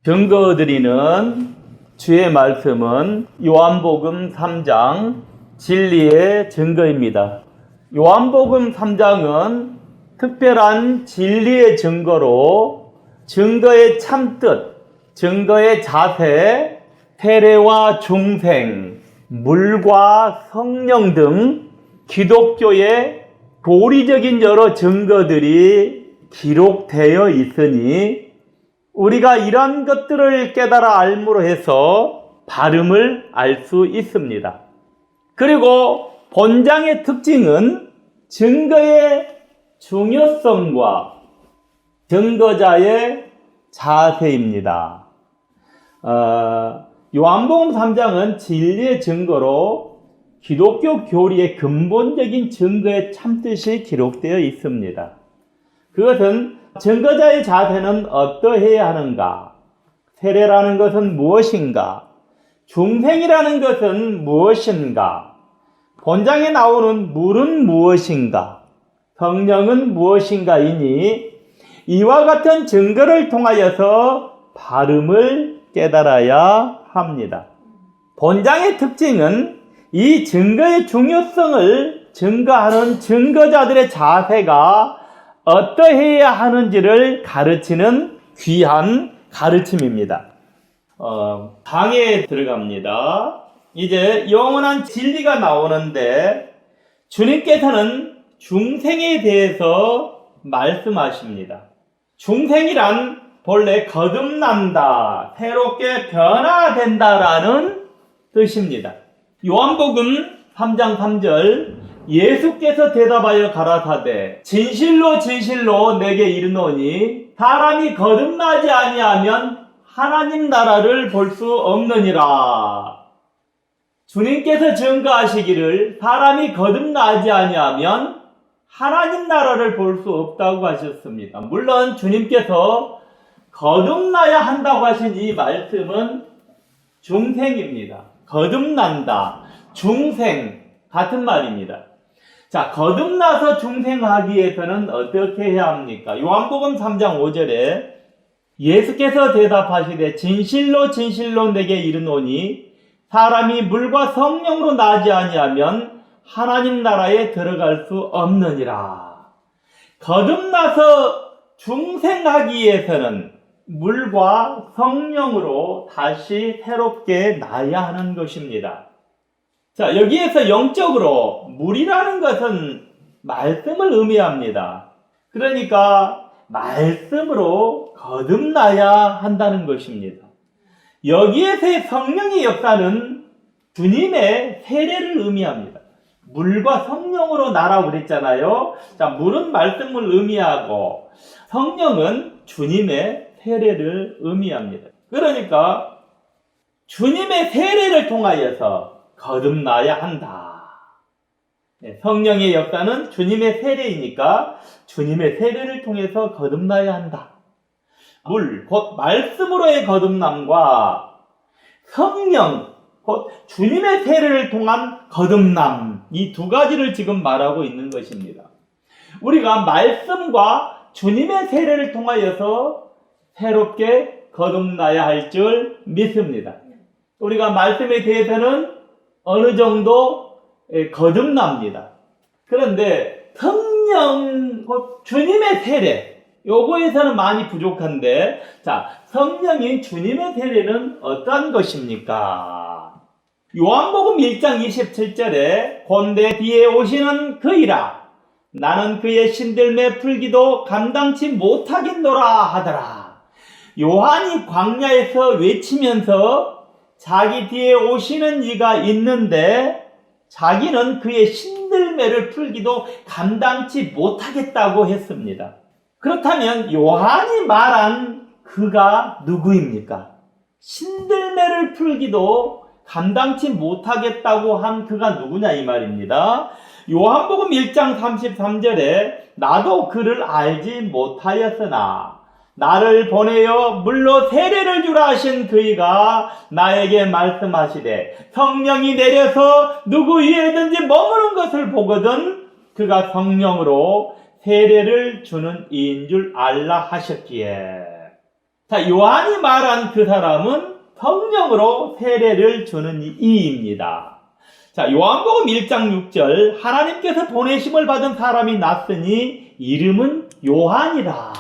증거드리는 주의 말씀은 요한복음 3장 진리의 증거입니다. 요한복음 3장은 특별한 진리의 증거로 증거의 참뜻, 증거의 자세, 세례와 중생, 물과 성령 등 기독교의 교리적인 여러 증거들이 기록되어 있으니 우리가 이런 것들을 깨달아 알므로 해서 발음을 알 수 있습니다. 그리고 본장의 특징은 증거의 중요성과 증거자의 자세입니다. 요한복음 3장은 진리의 증거로 기독교 교리의 근본적인 증거의 참뜻이 기록되어 있습니다. 그것은 증거자의 자세는 어떠해야 하는가? 세례라는 것은 무엇인가? 중생이라는 것은 무엇인가? 본장에 나오는 물은 무엇인가? 성령은 무엇인가이니 이와 같은 증거를 통하여서 발음을 깨달아야 합니다. 본장의 특징은 이 증거의 중요성을 증거하는 증거자들의 자세가 어떠해야 하는지를 가르치는 귀한 가르침입니다. 강의에 들어갑니다. 이제 영원한 진리가 나오는데 주님께서는 중생에 대해서 말씀하십니다. 중생이란 본래 거듭난다, 새롭게 변화된다라는 뜻입니다. 요한복음 3장 3절 예수께서 대답하여 가라사대 진실로 진실로 내게 이르노니 사람이 거듭나지 아니하면 하나님 나라를 볼 수 없느니라. 주님께서 증거하시기를 사람이 거듭나지 아니하면 하나님 나라를 볼 수 없다고 하셨습니다. 물론 주님께서 거듭나야 한다고 하신 이 말씀은 중생입니다. 거듭난다, 중생 같은 말입니다. 자, 거듭나서 중생하기 위해서는 어떻게 해야 합니까? 요한복음 3장 5절에 예수께서 대답하시되 진실로 진실로 내게 이르노니 사람이 물과 성령으로 나지 아니하면 하나님 나라에 들어갈 수 없느니라. 거듭나서 중생하기 위해서는 물과 성령으로 다시 새롭게 나야 하는 것입니다. 자, 여기에서 영적으로 물이라는 것은 말씀을 의미합니다. 그러니까 말씀으로 거듭나야 한다는 것입니다. 여기에서의 성령의 역사는 주님의 세례를 의미합니다. 물과 성령으로 나라고 그랬잖아요. 자, 물은 말씀을 의미하고 성령은 주님의 세례를 의미합니다. 그러니까 주님의 세례를 통하여서 거듭나야 한다. 성령의 역사는 주님의 세례이니까 주님의 세례를 통해서 거듭나야 한다. 물, 곧 말씀으로의 거듭남과 성령, 곧 주님의 세례를 통한 거듭남, 이 두 가지를 지금 말하고 있는 것입니다. 우리가 말씀과 주님의 세례를 통하여서 새롭게 거듭나야 할 줄 믿습니다. 우리가 말씀에 대해서는 어느 정도 거듭납니다. 그런데 성령, 주님의 세례, 요거에서는 많이 부족한데, 자, 성령인 주님의 세례는 어떠한 것입니까? 요한복음 1장 27절에 본대 뒤에 오시는 그이라 나는 그의 신들매 풀기도 감당치 못하겠노라 하더라. 요한이 광야에서 외치면서 자기 뒤에 오시는 이가 있는데 자기는 그의 신들매를 풀기도 감당치 못하겠다고 했습니다. 그렇다면 요한이 말한 그가 누구입니까? 신들매를 풀기도 감당치 못하겠다고 한 그가 누구냐 이 말입니다. 요한복음 1장 33절에 나도 그를 알지 못하였으나 나를 보내어 물로 세례를 주라 하신 그이가 나에게 말씀하시되 성령이 내려서 누구 위에든지 머무는 것을 보거든 그가 성령으로 세례를 주는 이인 줄 알라 하셨기에. 자, 요한이 말한 그 사람은 성령으로 세례를 주는 이입니다. 자, 요한복음 1장 6절 하나님께서 보내심을 받은 사람이 났으니 이름은 요한이라.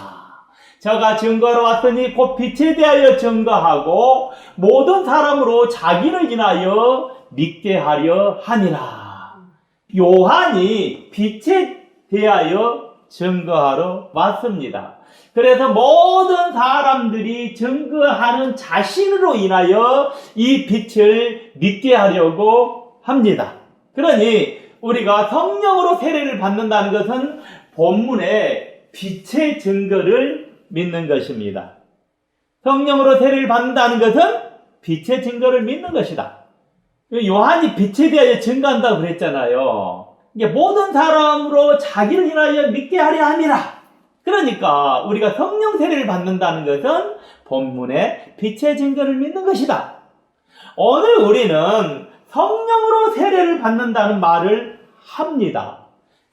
저가 증거로 왔으니 곧 빛에 대하여 증거하고 모든 사람으로 자기를 인하여 믿게 하려 함이라. 요한이 빛에 대하여 증거하러 왔습니다. 그래서 모든 사람들이 증거하는 자신으로 인하여 이 빛을 믿게 하려고 합니다. 그러니 우리가 성령으로 세례를 받는다는 것은 본문의 빛의 증거를 믿는 것입니다. 성령으로 세례를 받는다는 것은 빛의 증거를 믿는 것이다. 요한이 빛에 대하여 증거한다고 그랬잖아요. 이게 모든 사람으로 자기를 인하여 믿게 하려 함이라. 그러니까 우리가 성령 세례를 받는다는 것은 본문의 빛의 증거를 믿는 것이다. 오늘 우리는 성령으로 세례를 받는다는 말을 합니다.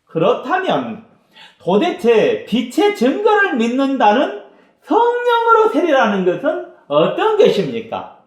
그렇다면 도대체 빛의 증거를 믿는다는 성령으로 세례라는 것은 어떤 것입니까?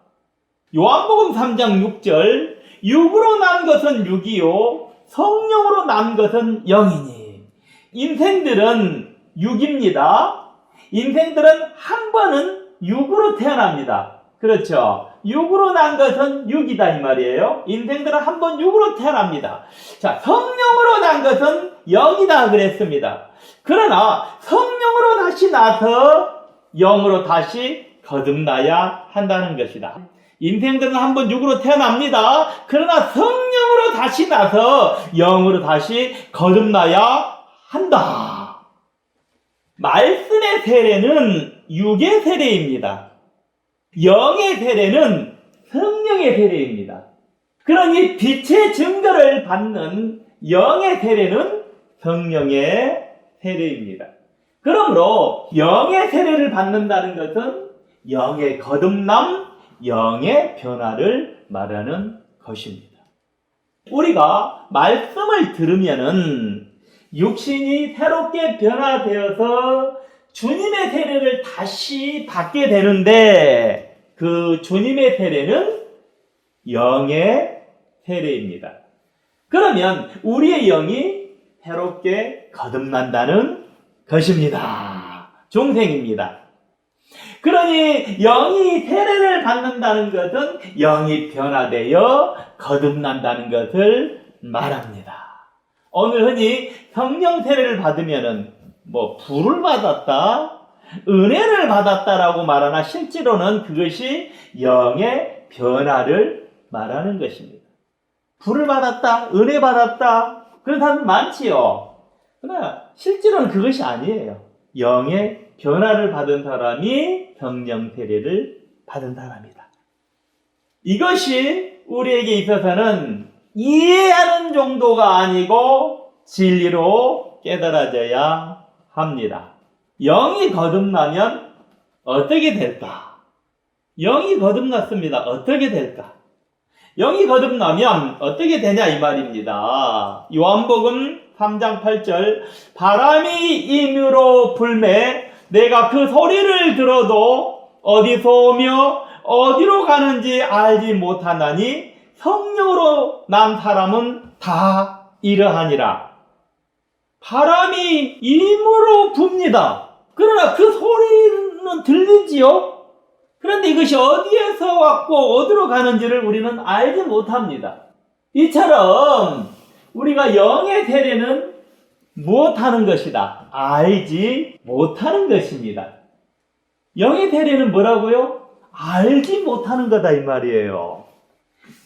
요한복음 3장 6절 육으로 난 것은 육이요 성령으로 난 것은 영이니. 인생들은 육입니다. 인생들은 한 번은 육으로 태어납니다. 그렇죠? 육으로 난 것은 육이다 이 말이에요. 인생들은 한 번 육으로 태어납니다. 자, 성령으로 난 것은 영이다 그랬습니다. 그러나 성령으로 다시 나서 영으로 다시 거듭나야 한다는 것이다. 인생들은 한 번 육으로 태어납니다. 그러나 성령으로 다시 나서 영으로 다시 거듭나야 한다. 말씀의 세례는 육의 세례입니다. 영의 세례는 성령의 세례입니다. 그러니 빛의 증거를 받는 영의 세례는 성령의 세례입니다. 그러므로 영의 세례를 받는다는 것은 영의 거듭남, 영의 변화를 말하는 것입니다. 우리가 말씀을 들으면은 육신이 새롭게 변화되어서 주님의 세례를 다시 받게 되는데 그 주님의 세례는 영의 세례입니다. 그러면 우리의 영이 새롭게 거듭난다는 것입니다. 중생입니다. 그러니 영이 세례를 받는다는 것은 영이 변화되어 거듭난다는 것을 말합니다. 오늘 흔히 성령 세례를 받으면은 불을 받았다, 은혜를 받았다라고 말하나 실제로는 그것이 영의 변화를 말하는 것입니다. 불을 받았다, 은혜 받았다, 그런 사람 많지요. 그러나 실제로는 그것이 아니에요. 영의 변화를 받은 사람이 성령 세례를 받은 사람이다. 이것이 우리에게 있어서는 이해하는 정도가 아니고 진리로 깨달아져야 합니다. 영이 거듭나면 어떻게 될까? 영이 거듭났습니다. 어떻게 될까? 영이 거듭나면 어떻게 되냐 이 말입니다. 요한복음 3장 8절 바람이 임으로 불매 내가 그 소리를 들어도 어디서 오며 어디로 가는지 알지 못하나니 성령으로 난 사람은 다 이러하니라. 바람이 임으로 붑니다. 그러나 그 소리는 들리지요? 그런데 이것이 어디에서 왔고 어디로 가는지를 우리는 알지 못합니다. 이처럼 우리가 영의 세례는 무엇하는 것이다? 알지 못하는 것입니다. 영의 세례는 뭐라고요? 알지 못하는 거다 이 말이에요.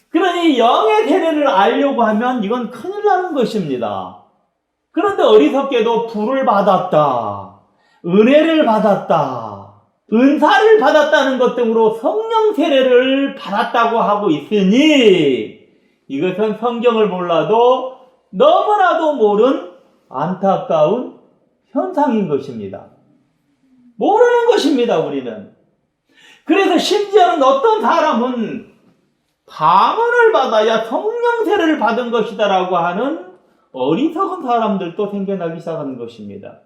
그러니 영의 세례를 알려고 하면 이건 큰일 나는 것입니다. 그런데 어리석게도 불을 받았다, 은혜를 받았다, 은사를 받았다는 것 등으로 성령 세례를 받았다고 하고 있으니 이것은 성경을 몰라도 너무나도 모른 안타까운 현상인 것입니다. 모르는 것입니다, 우리는. 그래서 심지어는 어떤 사람은 방언을 받아야 성령 세례를 받은 것이다라고 하는 어리석은 사람들도 생겨나기 시작하는 것입니다.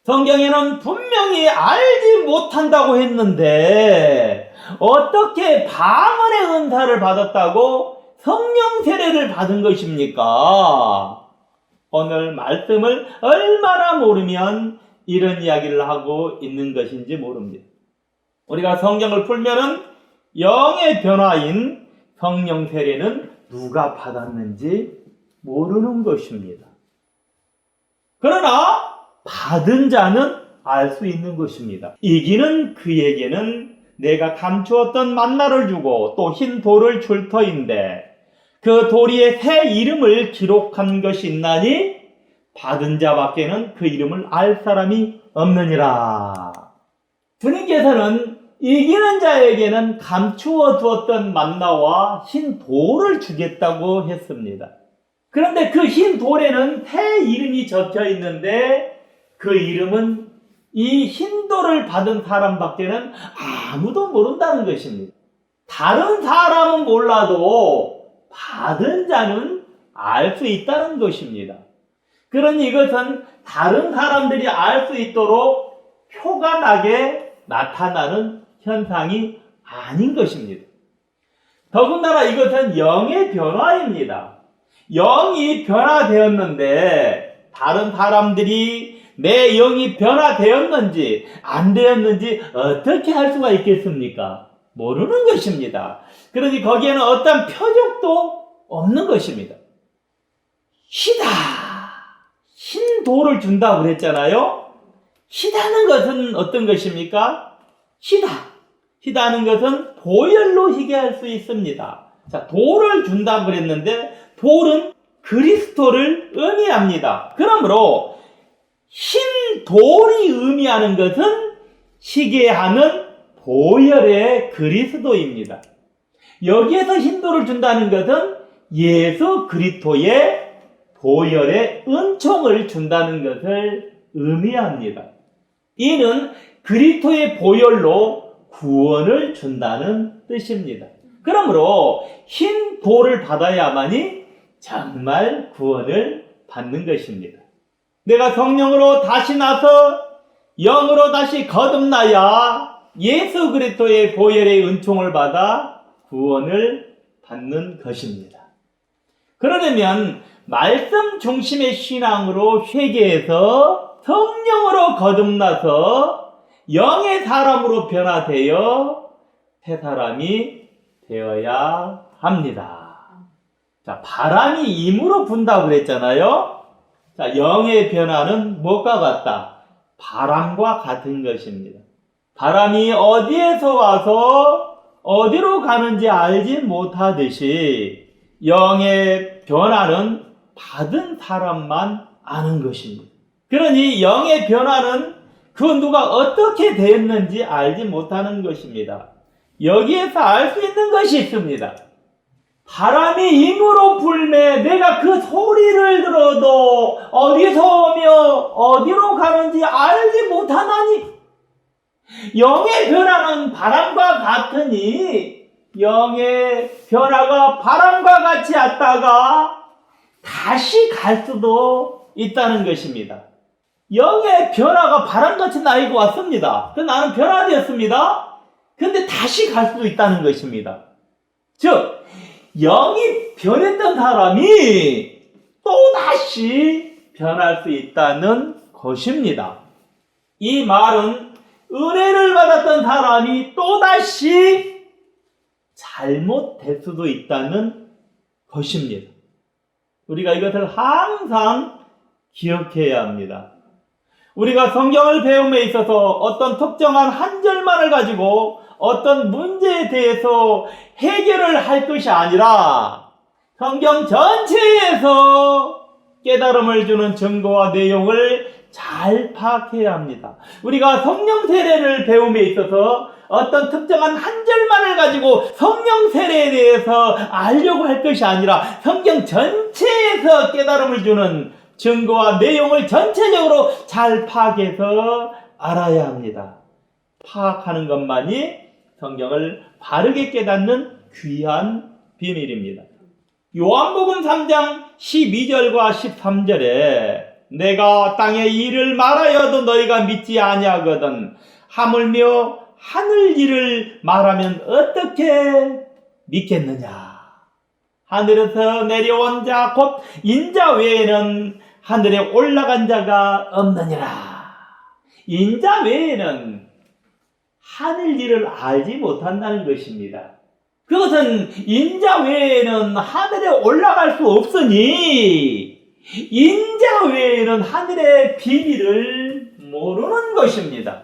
성경에는 분명히 알지 못한다고 했는데 어떻게 방언의 은사를 받았다고 성령 세례를 받은 것입니까? 오늘 말씀을 얼마나 모르면 이런 이야기를 하고 있는 것인지 모릅니다. 우리가 성경을 풀면은 영의 변화인 성령 세례는 누가 받았는지 모르는 것입니다. 그러나 받은 자는 알 수 있는 것입니다. 이기는 그에게는 내가 감추었던 만나를 주고 또 흰 돌을 줄 터인데 그 도리에 새 이름을 기록한 것이 있나니 받은 자밖에는 그 이름을 알 사람이 없느니라. 주님께서는 이기는 자에게는 감추어 두었던 만나와 흰 돌을 주겠다고 했습니다. 그런데 그 흰 돌에는 새 이름이 적혀 있는데 그 이름은 이 흰 돌을 받은 사람밖에는 아무도 모른다는 것입니다. 다른 사람은 몰라도 받은 자는 알 수 있다는 것입니다. 그러니 이것은 다른 사람들이 알 수 있도록 표가 나게 나타나는 현상이 아닌 것입니다. 더군다나 이것은 영의 변화입니다. 영이 변화되었는데 다른 사람들이 내 영이 변화되었는지 안 되었는지 어떻게 할 수가 있겠습니까? 모르는 것입니다. 그러니 거기에는 어떤 표적도 없는 것입니다. 희다. 흰 돌을 준다고 그랬잖아요. 희다는 것은 어떤 것입니까? 희다는 것은 보혈로 희게 할 수 있습니다. 자, 돌을 준다고 그랬는데 돌은 그리스도를 의미합니다. 그러므로 흰 돌이 의미하는 것은 희게 하는 보혈의 그리스도입니다. 여기에서 흰 돌을 준다는 것은 예수 그리스도의 보혈의 은총을 준다는 것을 의미합니다. 이는 그리스도의 보혈로 구원을 준다는 뜻입니다. 그러므로 흰 돌을 받아야만이 정말 구원을 받는 것입니다. 내가 성령으로 다시 나서 영으로 다시 거듭나야 예수 그리스도의 보혈의 은총을 받아 구원을 받는 것입니다. 그러려면 말씀 중심의 신앙으로 회개해서 성령으로 거듭나서 영의 사람으로 변화되어 새 사람이 되어야 합니다. 자, 바람이 임으로 분다고 그랬잖아요. 자, 영의 변화는 무엇과 같다? 바람과 같은 것입니다. 바람이 어디에서 와서 어디로 가는지 알지 못하듯이 영의 변화는 받은 사람만 아는 것입니다. 그러니 영의 변화는 그 누가 어떻게 되었는지 알지 못하는 것입니다. 여기에서 알 수 있는 것이 있습니다. 바람이 임으로 불매 내가 그 소리를 들어도 어디서 오며 어디로 가는지 알지 못하나니 영의 변화는 바람과 같으니 영의 변화가 바람과 같이 왔다가 다시 갈 수도 있다는 것입니다. 영의 변화가 바람같이 나이고 왔습니다. 그 나는 변화되었습니다. 근데 다시 갈 수도 있다는 것입니다. 즉 영이 변했던 사람이 또다시 변할 수 있다는 것입니다. 이 말은 은혜를 받았던 사람이 또다시 잘못될 수도 있다는 것입니다. 우리가 이것을 항상 기억해야 합니다. 우리가 성경을 배움에 있어서 어떤 특정한 한 절만을 가지고 어떤 문제에 대해서 해결을 할 것이 아니라 성경 전체에서 깨달음을 주는 증거와 내용을 잘 파악해야 합니다. 우리가 성령 세례를 배움에 있어서 어떤 특정한 한 절만을 가지고 성령 세례에 대해서 알려고 할 것이 아니라 성경 전체에서 깨달음을 주는 증거와 내용을 전체적으로 잘 파악해서 알아야 합니다. 파악하는 것만이 성경을 바르게 깨닫는 귀한 비밀입니다. 요한복음 3장 12절과 13절에 내가 땅의 일을 말하여도 너희가 믿지 아니하거든 하물며 하늘 일을 말하면 어떻게 믿겠느냐. 하늘에서 내려온 자 곧 인자 외에는 하늘에 올라간 자가 없느니라. 인자 외에는 하늘 일을 알지 못한다는 것입니다. 그것은 인자 외에는 하늘에 올라갈 수 없으니 인자 외에는 하늘의 비밀을 모르는 것입니다.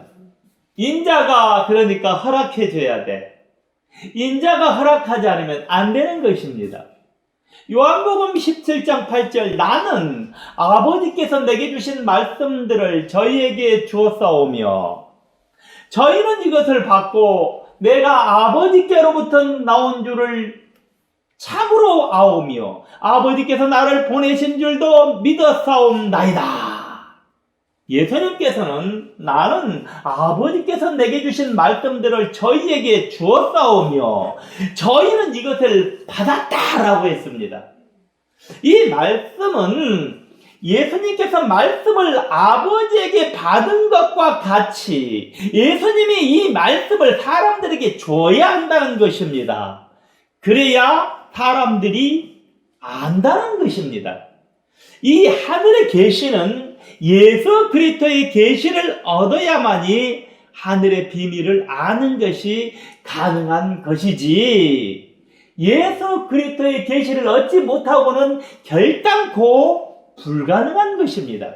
인자가 그러니까 허락해 줘야 돼. 인자가 허락하지 않으면 안 되는 것입니다. 요한복음 17장 8절 나는 아버지께서 내게 주신 말씀들을 저희에게 주었사오며 저희는 이것을 받고 내가 아버지께로부터 나온 줄을 참으로 아오며 아버지께서 나를 보내신 줄도 믿었사옵나이다. 예수님께서는 나는 아버지께서 내게 주신 말씀들을 저희에게 주었사오며 저희는 이것을 받았다라고 했습니다. 이 말씀은 예수님께서 말씀을 아버지에게 받은 것과 같이 예수님이 이 말씀을 사람들에게 줘야 한다는 것입니다. 그래야 사람들이 안다는 것입니다. 이 하늘의 계시는 예수 그리스도의 계시를 얻어야만이 하늘의 비밀을 아는 것이 가능한 것이지 예수 그리스도의 계시를 얻지 못하고는 결단코 불가능한 것입니다.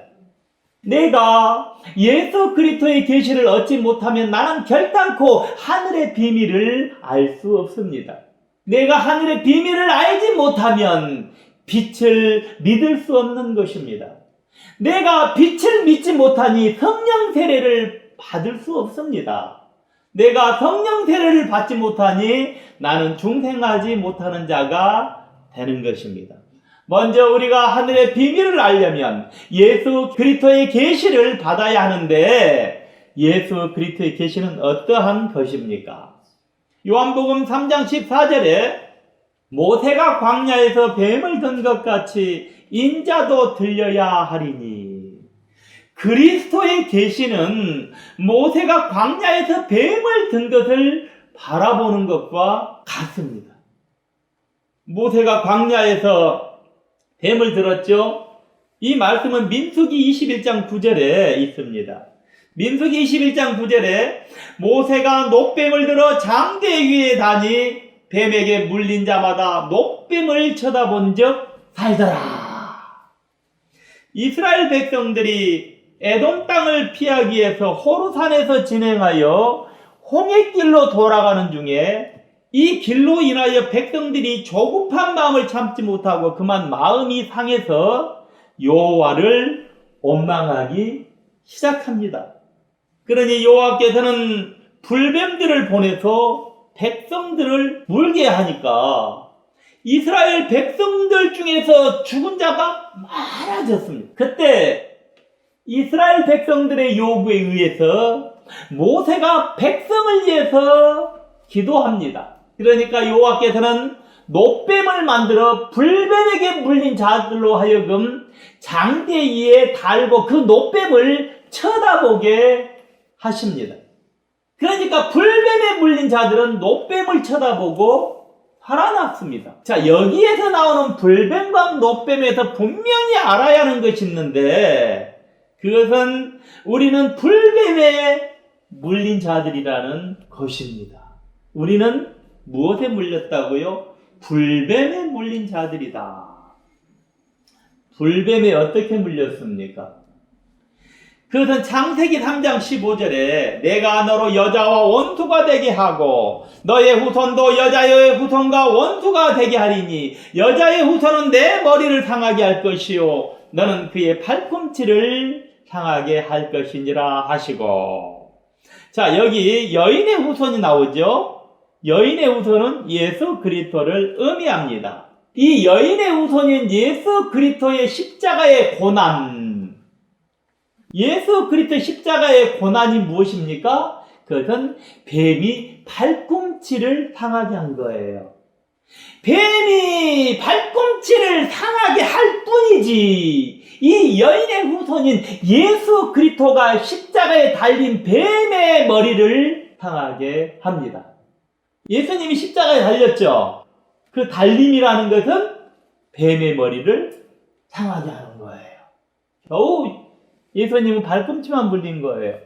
내가 예수 그리스도의 계시를 얻지 못하면 나는 결단코 하늘의 비밀을 알 수 없습니다. 내가 하늘의 비밀을 알지 못하면 빛을 믿을 수 없는 것입니다. 내가 빛을 믿지 못하니 성령 세례를 받을 수 없습니다. 내가 성령 세례를 받지 못하니 나는 중생하지 못하는 자가 되는 것입니다. 먼저 우리가 하늘의 비밀을 알려면 예수 그리스도의 계시를 받아야 하는데 예수 그리스도의 계시는 어떠한 것입니까? 요한복음 3장 14절에 모세가 광야에서 뱀을 든 것 같이 인자도 들려야 하리니 그리스도의 계시는 모세가 광야에서 뱀을 든 것을 바라보는 것과 같습니다. 모세가 광야에서 뱀을 들었죠? 이 말씀은 민수기 21장 9절에 있습니다. 민수기 21장 9절에 모세가 놋뱀을 들어 장대 위에 다니 뱀에게 물린 자마다 놋뱀을 쳐다본 적 살더라. 이스라엘 백성들이 에돔 땅을 피하기 위해서 호르산에서 진행하여 홍해길로 돌아가는 중에 이 길로 인하여 백성들이 조급한 마음을 참지 못하고 그만 마음이 상해서 여호와를 원망하기 시작합니다. 그러니 여호와께서는 불뱀들을 보내서 백성들을 물게 하니까 이스라엘 백성들 중에서 죽은 자가 많아졌습니다. 그때 이스라엘 백성들의 요구에 의해서 모세가 백성을 위해서 기도합니다. 그러니까 여호와께서는 놋뱀을 만들어 불뱀에게 물린 자들로 하여금 장대 위에 달고 그 놋뱀을 쳐다보게 하십니다. 그러니까 불뱀에 물린 자들은 놋뱀을 쳐다보고 살아났습니다. 자, 여기에서 나오는 불뱀과 놋뱀에서 분명히 알아야 하는 것이 있는데 그것은 우리는 불뱀에 물린 자들이라는 것입니다. 우리는 무엇에 물렸다고요? 불뱀에 물린 자들이다. 불뱀에 어떻게 물렸습니까? 그것은 창세기 3장 15절에 내가 너로 여자와 원수가 되게 하고 너의 후손도 여자의 후손과 원수가 되게 하리니 여자의 후손은 내 머리를 상하게 할 것이요 너는 그의 팔꿈치를 상하게 할 것이니라 하시고. 자, 여기 여인의 후손이 나오죠. 여인의 후손은 예수 그리스도를 의미합니다. 이 여인의 후손인 예수 그리스도의 십자가의 고난, 예수 그리스도의 십자가의 고난이 무엇입니까? 그것은 뱀이 팔꿈치를 상하게 한 거예요. 뱀이 팔꿈치를 상하게 할 뿐이지 이 여인의 후손인 예수 그리스도가 십자가에 달린 뱀의 머리를 당하게 합니다. 예수님이 십자가에 달렸죠. 그 달림이라는 것은 뱀의 머리를 당하게 하는 거예요. 겨우 예수님은 발꿈치만 물린 거예요.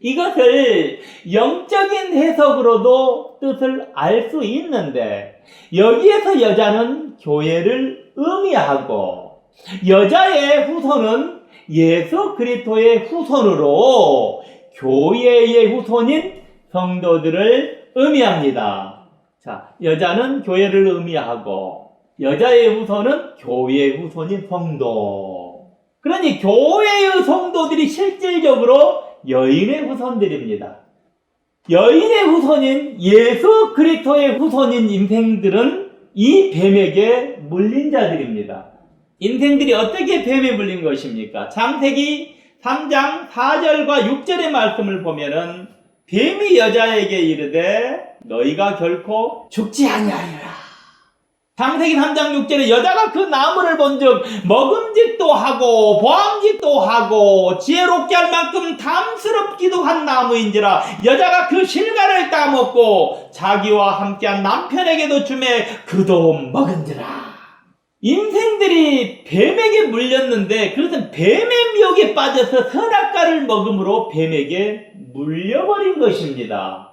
이것을 영적인 해석으로도 뜻을 알 수 있는데, 여기에서 여자는 교회를 의미하고 여자의 후손은 예수 그리스도의 후손으로 교회의 후손인 성도들을 의미합니다. 자, 여자는 교회를 의미하고 여자의 후손은 교회의 후손인 성도. 그러니 교회의 성도들이 실질적으로 여인의 후손들입니다. 여인의 후손인 예수 그리스도의 후손인 인생들은 이 뱀에게 물린 자들입니다. 인생들이 어떻게 뱀에 물린 것입니까? 창세기 3장 4절과 6절의 말씀을 보면은 뱀이 여자에게 이르되 너희가 결코 죽지 아니하리라. 창세기 3장 6절에 여자가 그 나무를 본즉 먹음직도 하고 보암직도 하고 지혜롭게 할 만큼 담스럽기도 한 나무인지라 여자가 그 실과를 따먹고 자기와 함께한 남편에게도 주매 그도 먹은지라. 인생들이 뱀에게 물렸는데 그것은 뱀의 미혹에 빠져서 선악과를 먹음으로 뱀에게 물려버린 것입니다.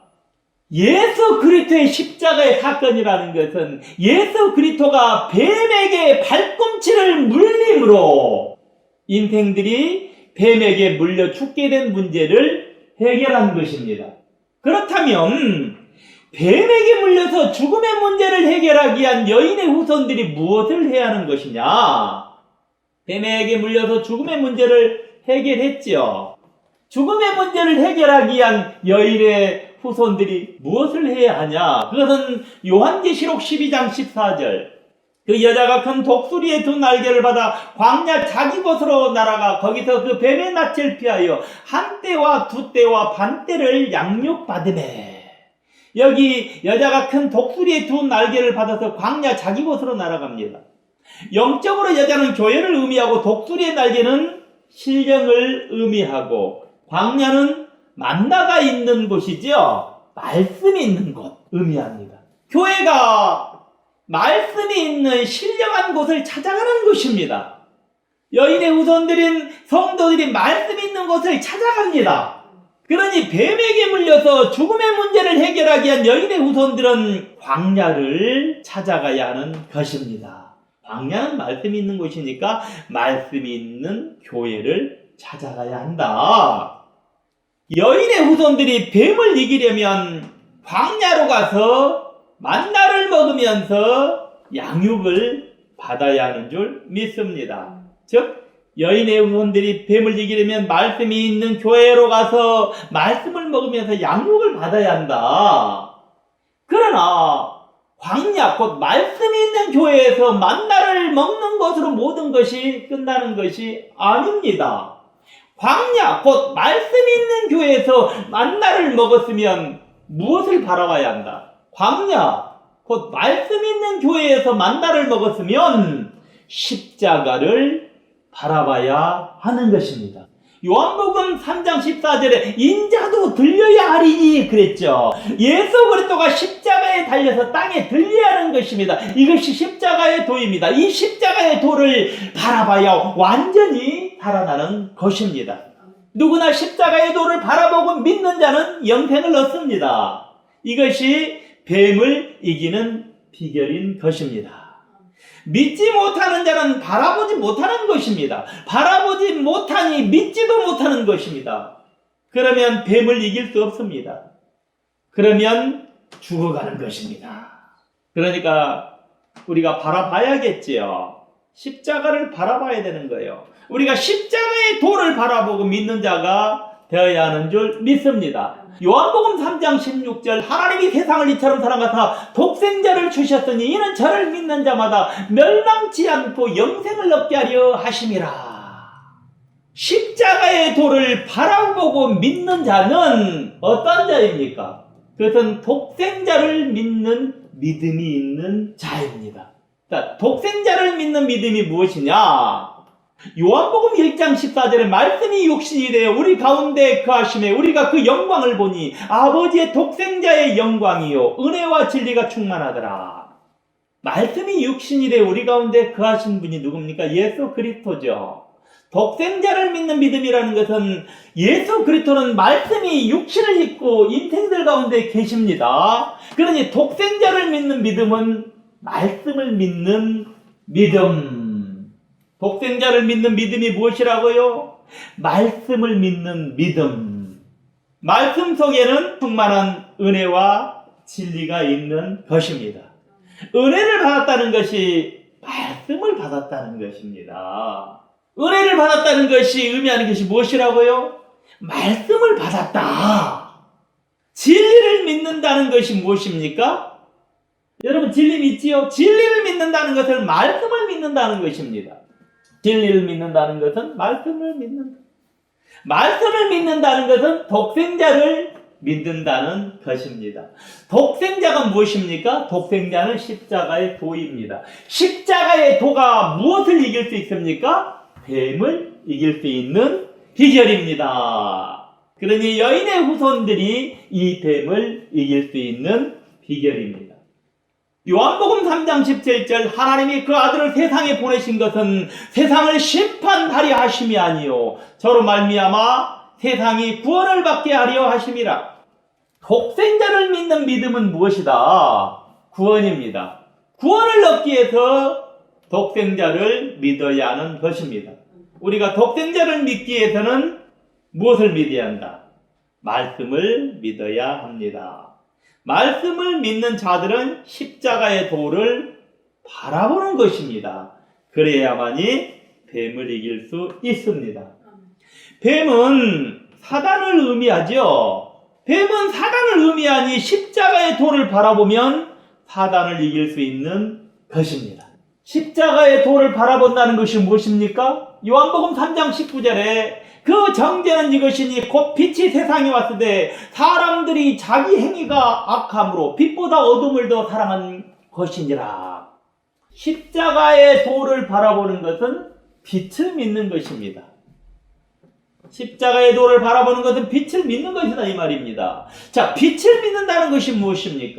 예수 그리스도의 십자가의 사건이라는 것은 예수 그리스도가 뱀에게 발꿈치를 물림으로 인생들이 뱀에게 물려 죽게 된 문제를 해결한 것입니다. 그렇다면 뱀에게 물려서 죽음의 문제를 해결하기 위한 여인의 후손들이 무엇을 해야 하는 것이냐? 뱀에게 물려서 죽음의 문제를 해결했지요. 죽음의 문제를 해결하기 위한 여인의 후손들이 무엇을 해야 하냐? 그것은 요한계시록 12장 14절. 그 여자가 큰 독수리의 두 날개를 받아 광야 자기 곳으로 날아가 거기서 그 뱀의 낯을 피하여 한 때와 두 때와 반 때를 양육받으매. 여기 여자가 큰 독수리의 두 날개를 받아서 광야 자기 곳으로 날아갑니다. 영적으로 여자는 교회를 의미하고 독수리의 날개는 신령을 의미하고 광야는 만나가 있는 곳이죠. 말씀이 있는 곳 의미합니다. 교회가 말씀이 있는 신령한 곳을 찾아가는 곳입니다. 여인의 후손들인 성도들이 말씀이 있는 곳을 찾아갑니다. 그러니 뱀에게 물려서 죽음의 문제를 해결하기 위한 여인의 후손들은 광야를 찾아가야 하는 것입니다. 광야는 말씀이 있는 곳이니까 말씀이 있는 교회를 찾아가야 한다. 여인의 후손들이 뱀을 이기려면 광야로 가서 만나를 먹으면서 양육을 받아야 하는 줄 믿습니다. 즉 여인의 후손들이 뱀을 이기려면 말씀이 있는 교회로 가서 말씀을 먹으면서 양육을 받아야 한다. 그러나 광야 곧 말씀이 있는 교회에서 만나를 먹는 것으로 모든 것이 끝나는 것이 아닙니다. 광야 곧 말씀이 있는 교회에서 만나를 먹었으면 무엇을 바라봐야 한다? 광야 곧 말씀이 있는 교회에서 만나를 먹었으면 십자가를 바라봐야 하는 것입니다. 요한복음 3장 14절에 인자도 들려야 하리니 그랬죠. 예수 그리스도가 십자가에 달려서 땅에 들려야 하는 것입니다. 이것이 십자가의 도입니다. 이 십자가의 도를 바라봐야 완전히 살아나는 것입니다. 누구나 십자가의 도를 바라보고 믿는 자는 영생을 얻습니다. 이것이 뱀을 이기는 비결인 것입니다. 믿지 못하는 자는 바라보지 못하는 것입니다. 바라보지 못하니 믿지도 못하는 것입니다. 그러면 뱀을 이길 수 없습니다. 그러면 죽어가는 것입니다. 그러니까 우리가 바라봐야겠지요. 십자가를 바라봐야 되는 거예요. 우리가 십자가의 도를 바라보고 믿는 자가 되어야 하는 줄 믿습니다. 요한복음 3장 16절 하나님이 세상을 이처럼 사랑하사 독생자를 주셨으니 이는 저를 믿는 자마다 멸망치 않고 영생을 얻게 하려 하심이라. 십자가의 도를 바라보고 믿는 자는 어떤 자입니까? 그것은 독생자를 믿는 믿음이 있는 자입니다. 자, 독생자를 믿는 믿음이 무엇이냐? 요한복음 1장 14절에 말씀이 육신이 되어 우리 가운데 거하심에 우리가 그 영광을 보니 아버지의 독생자의 영광이요 은혜와 진리가 충만하더라. 말씀이 육신이 되어 우리 가운데 거하신 분이 누굽니까? 예수 그리스도죠. 독생자를 믿는 믿음이라는 것은 예수 그리스도는 말씀이 육신을 입고 인생들 가운데 계십니다. 그러니 독생자를 믿는 믿음은 말씀을 믿는 믿음. 독생자를 믿는 믿음이 무엇이라고요? 말씀을 믿는 믿음. 말씀 속에는 충만한 은혜와 진리가 있는 것입니다. 은혜를 받았다는 것이 말씀을 받았다는 것입니다. 은혜를 받았다는 것이 의미하는 것이 무엇이라고요? 말씀을 받았다. 진리를 믿는다는 것이 무엇입니까? 여러분 진리 믿지요? 진리를 믿는다는 것은 말씀을 믿는다는 것입니다. 진리를 믿는다는 것은 말씀을 믿는다. 말씀을 믿는다는 것은 독생자를 믿는다는 것입니다. 독생자가 무엇입니까? 독생자는 십자가의 도입니다. 십자가의 도가 무엇을 이길 수 있습니까? 뱀을 이길 수 있는 비결입니다. 그러니 여인의 후손들이 이 뱀을 이길 수 있는 비결입니다. 요한복음 3장 17절 하나님이 그 아들을 세상에 보내신 것은 세상을 심판하려 하심이 아니요 저로 말미암아 세상이 구원을 받게 하려 하심이라. 독생자를 믿는 믿음은 무엇이다? 구원입니다. 구원을 얻기 위해서 독생자를 믿어야 하는 것입니다. 우리가 독생자를 믿기 위해서는 무엇을 믿어야 한다? 말씀을 믿어야 합니다. 말씀을 믿는 자들은 십자가의 도를 바라보는 것입니다. 그래야만이 뱀을 이길 수 있습니다. 뱀은 사단을 의미하죠. 뱀은 사단을 의미하니 십자가의 도를 바라보면 사단을 이길 수 있는 것입니다. 십자가의 도를 바라본다는 것이 무엇입니까? 요한복음 3장 19절에 그 정죄는 이것이니 곧 빛이 세상에 왔을 때 사람들이 자기 행위가 악함으로 빛보다 어둠을 더 사랑한 것이니라. 십자가의 도를 바라보는 것은 빛을 믿는 것입니다. 십자가의 도를 바라보는 것은 빛을 믿는 것이다 이 말입니다. 자, 빛을 믿는다는 것이 무엇입니까?